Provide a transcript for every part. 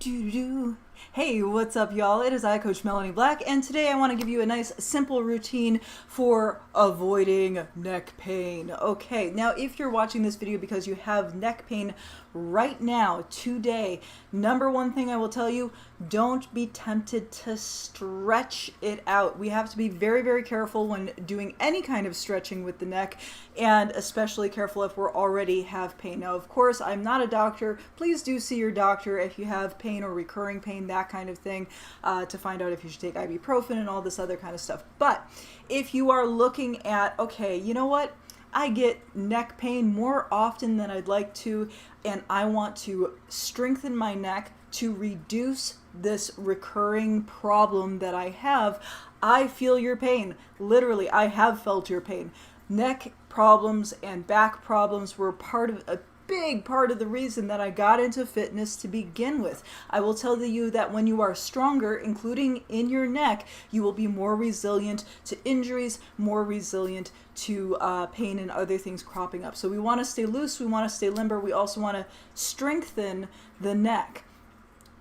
Doo-doo. Hey, what's up, y'all? It is I, Coach Melanie Black, and today I want to give you a nice, simple routine for avoiding neck pain. Okay, now if you're watching this video because you have neck pain right now, today, number one thing I will tell you, don't be tempted to stretch it out. We have to be very, very careful when doing any kind of stretching with the neck, and especially careful if we already have pain. Now, of course, I'm not a doctor. Please do see your doctor if you have pain or recurring pain, that kind of thing, to find out if you should take ibuprofen and all this other kind of stuff. But if you are looking at, okay, you know what? I get neck pain more often than I'd like to, and I want to strengthen my neck to reduce this recurring problem that I have. I feel your pain. Literally, I have felt your pain. Neck problems and back problems were a big part of the reason that I got into fitness to begin with. I will tell you that when you are stronger, including in your neck, you will be more resilient to injuries, more resilient to pain and other things cropping up. So we want to stay loose, we want to stay limber, we also want to strengthen the neck.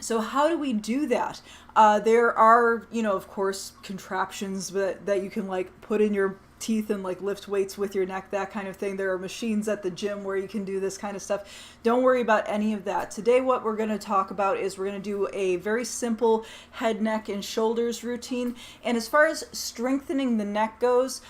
So how do we do that? There are, of course, contraptions that you can put in your teeth and lift weights with your neck, that kind of thing. There are machines at the gym where you can do this kind of stuff. Don't worry about any of that. Today what we're going to talk about is we're going to do a very simple head, neck, and shoulders routine. And as far as strengthening the neck goes,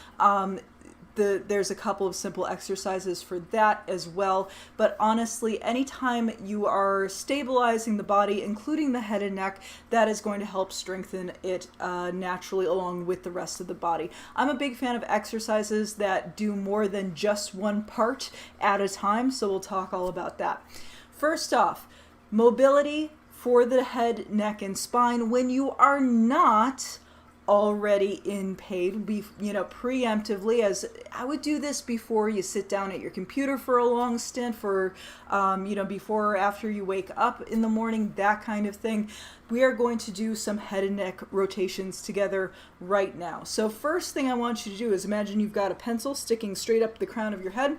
there's a couple of simple exercises for that as well. But honestly, anytime you are stabilizing the body, including the head and neck, that is going to help strengthen it naturally along with the rest of the body. I'm a big fan of exercises that do more than just one part at a time, so we'll talk all about that. First off, mobility for the head, neck, and spine when you are not already in pain, preemptively, as I would do this before you sit down at your computer for a long stint, for before or after you wake up in the morning, that kind of thing. We are going to do some head and neck rotations together right now. So first thing I want you to do is imagine you've got a pencil sticking straight up the crown of your head,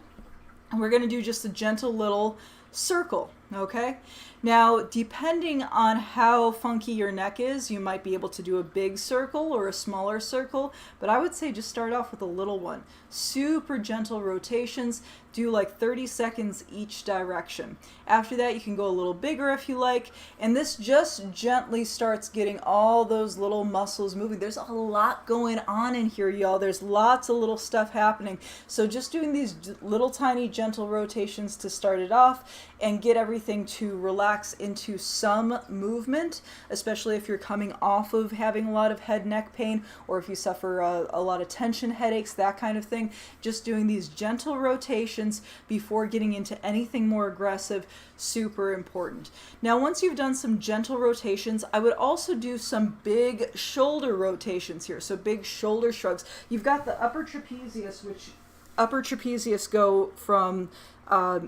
and we're going to do just a gentle little circle, okay? Now, depending on how funky your neck is, you might be able to do a big circle or a smaller circle, but I would say just start off with a little one. Super gentle rotations, do 30 seconds each direction. After that, you can go a little bigger if you like, and this just gently starts getting all those little muscles moving. There's a lot going on in here, y'all. There's lots of little stuff happening. So just doing these little tiny gentle rotations to start it off and get everything to relax into some movement, especially if you're coming off of having a lot of head neck pain, or if you suffer a lot of tension headaches, that kind of thing. Just doing these gentle rotations before getting into anything more aggressive, super important. Now, once you've done some gentle rotations, I would also do some big shoulder rotations here. So big shoulder shrugs. You've got the upper trapezius, which upper trapezius go from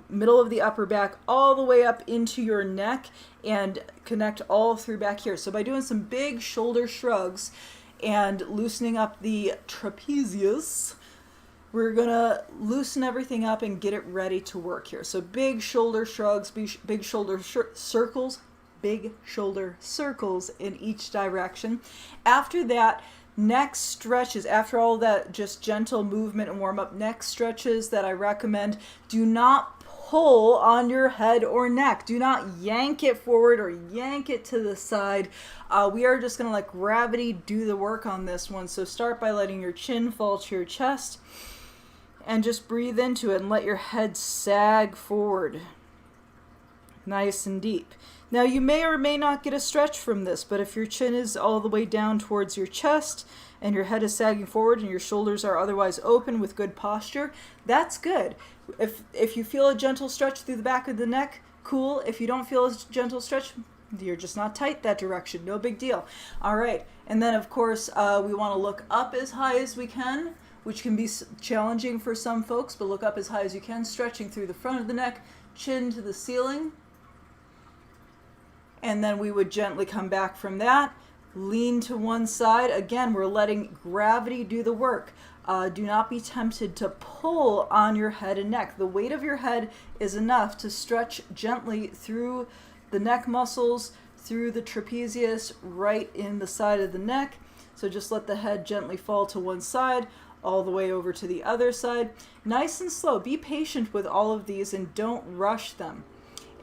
middle of the upper back all the way up into your neck and connect all through back here. So by doing some big shoulder shrugs and loosening up the trapezius, we're gonna loosen everything up and get it ready to work here. So big shoulder shrugs, big shoulder circles, big shoulder circles in each direction. After that, neck stretches. After all that just gentle movement and warm up, neck stretches that I recommend. Do not pull on your head or neck. Do not yank it forward or yank it to the side. We are just going to let gravity do the work on this one. So start by letting your chin fall to your chest and just breathe into it and let your head sag forward. Nice and deep. Now, you may or may not get a stretch from this, but if your chin is all the way down towards your chest and your head is sagging forward and your shoulders are otherwise open with good posture, that's good. If you feel a gentle stretch through the back of the neck, cool. If you don't feel a gentle stretch, you're just not tight that direction. No big deal. All right. And then, of course, we want to look up as high as we can, which can be challenging for some folks, but look up as high as you can, stretching through the front of the neck, chin to the ceiling. And then we would gently come back from that, lean to one side. Again, we're letting gravity do the work. Do not be tempted to pull on your head and neck. The weight of your head is enough to stretch gently through the neck muscles, through the trapezius, right in the side of the neck. So just let the head gently fall to one side, all the way over to the other side. Nice and slow. Be patient with all of these and don't rush them.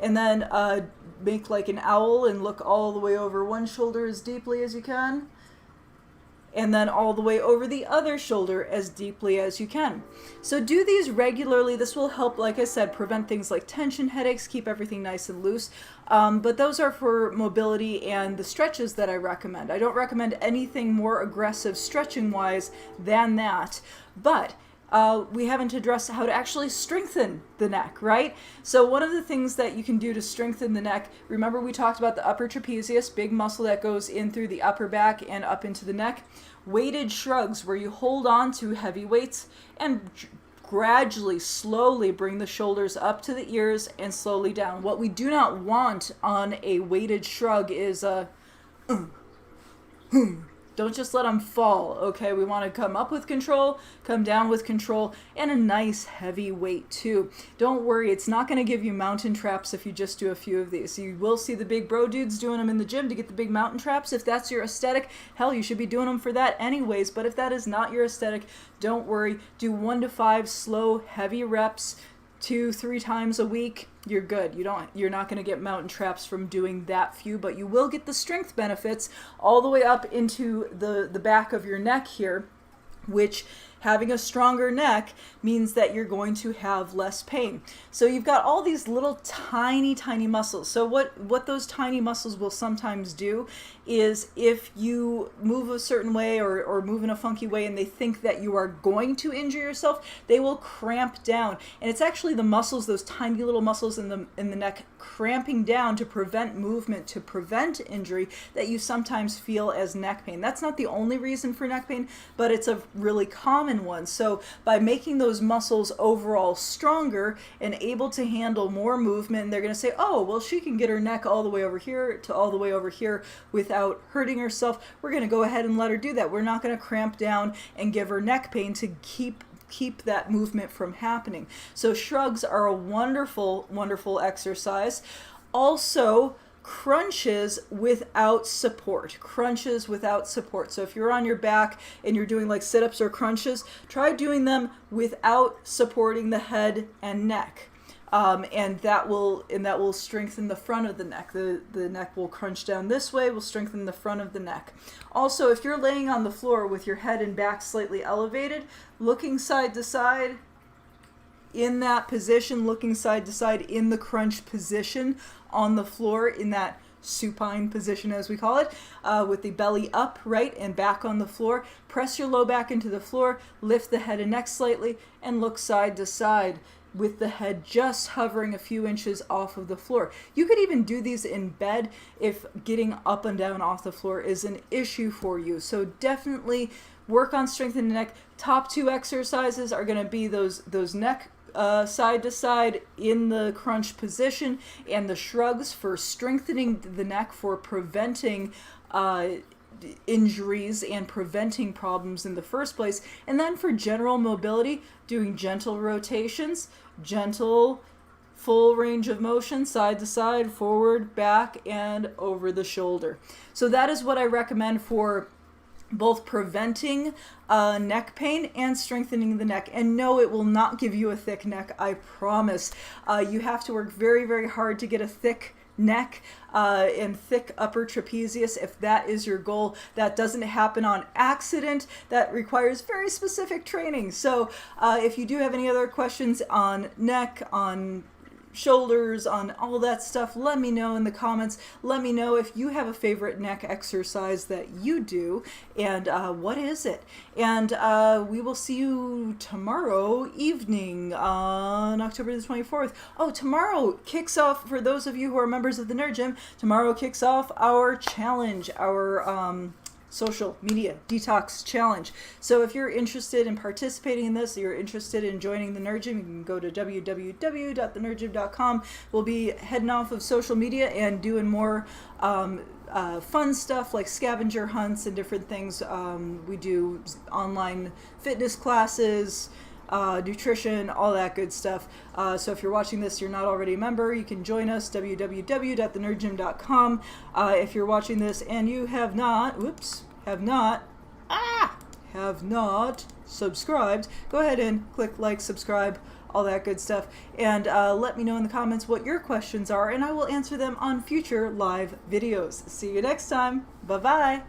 And then make like an owl and look all the way over one shoulder as deeply as you can. And then all the way over the other shoulder as deeply as you can. So do these regularly. This will help, like I said, prevent things like tension, headaches, keep everything nice and loose. But those are for mobility and the stretches that I recommend. I don't recommend anything more aggressive stretching-wise than that. But we haven't addressed how to actually strengthen the neck, right? So one of the things that you can do to strengthen the neck, remember we talked about the upper trapezius, big muscle that goes in through the upper back and up into the neck. Weighted shrugs, where you hold on to heavy weights and gradually, slowly bring the shoulders up to the ears and slowly down. What we do not want on a weighted shrug is a don't just let them fall, okay? We want to come up with control, come down with control, and a nice heavy weight too. Don't worry, it's not going to give you mountain traps if you just do a few of these. You will see the big bro dudes doing them in the gym to get the big mountain traps. If that's your aesthetic, hell, you should be doing them for that anyways. But if that is not your aesthetic, don't worry. Do 1 to 5 slow, heavy reps, 2-3 times a week. You're good. You're not going to get mountain traps from doing that few, but you will get the strength benefits all the way up into the back of your neck here, which having a stronger neck means that you're going to have less pain. So you've got all these little tiny muscles. So what those tiny muscles will sometimes do is, if you move a certain way or move in a funky way and they think that you are going to injure yourself, they will cramp down. And it's actually the muscles, those tiny little muscles in the neck cramping down to prevent movement, to prevent injury, that you sometimes feel as neck pain. That's not the only reason for neck pain, but it's a really common one. So by making those muscles overall stronger and able to handle more movement, they're going to say, oh, well, she can get her neck all the way over here to all the way over here without hurting herself. We're going to go ahead and let her do that. We're not going to cramp down and give her neck pain to keep that movement from happening. So shrugs are a wonderful exercise. Also, crunches without support. Crunches without support. So if you're on your back and you're doing like sit-ups or crunches, try doing them without supporting the head and neck. And that will strengthen the front of the neck. The neck will crunch down this way, will strengthen the front of the neck. Also, if you're laying on the floor with your head and back slightly elevated, looking side to side, in that position, looking side to side in the crunch position on the floor, in that supine position as we call it, with the belly up, right, and back on the floor, press your low back into the floor, lift the head and neck slightly, and look side to side, with the head just hovering a few inches off of the floor. You could even do these in bed if getting up and down off the floor is an issue for you. So definitely work on strengthening the neck. Top 2 exercises are going to be those neck side to side in the crunch position, and the shrugs for strengthening the neck, for preventing injuries and preventing problems in the first place. And then for general mobility, doing gentle rotations, gentle full range of motion, side to side, forward, back, and over the shoulder. So that is what I recommend for both preventing neck pain and strengthening the neck. And no, it will not give you a thick neck, I promise. You have to work very hard to get a thick neck and thick upper trapezius if that is your goal. That doesn't happen on accident. That requires very specific training. So if you do have any other questions on neck, on shoulders, on all that stuff, let me know in the comments. Let me know if you have a favorite neck exercise that you do, and what is it. And we will see you tomorrow evening on October the 24th. Oh, tomorrow kicks off, for those of you who are members of the Nerd Gym, tomorrow kicks off our challenge, our social media detox challenge. So if you're interested in participating in this, you're interested in joining the Nerd Gym, you can go to www.thenerdgym.com. We'll be heading off of social media and doing more fun stuff like scavenger hunts and different things. We do online fitness classes, nutrition, all that good stuff. So if you're watching this, you're not already a member, you can join us, www.thenerdgym.com. If you're watching this and you have not subscribed, go ahead and click like, subscribe, all that good stuff, and let me know in the comments what your questions are, and I will answer them on future live videos. See you next time. Bye-bye.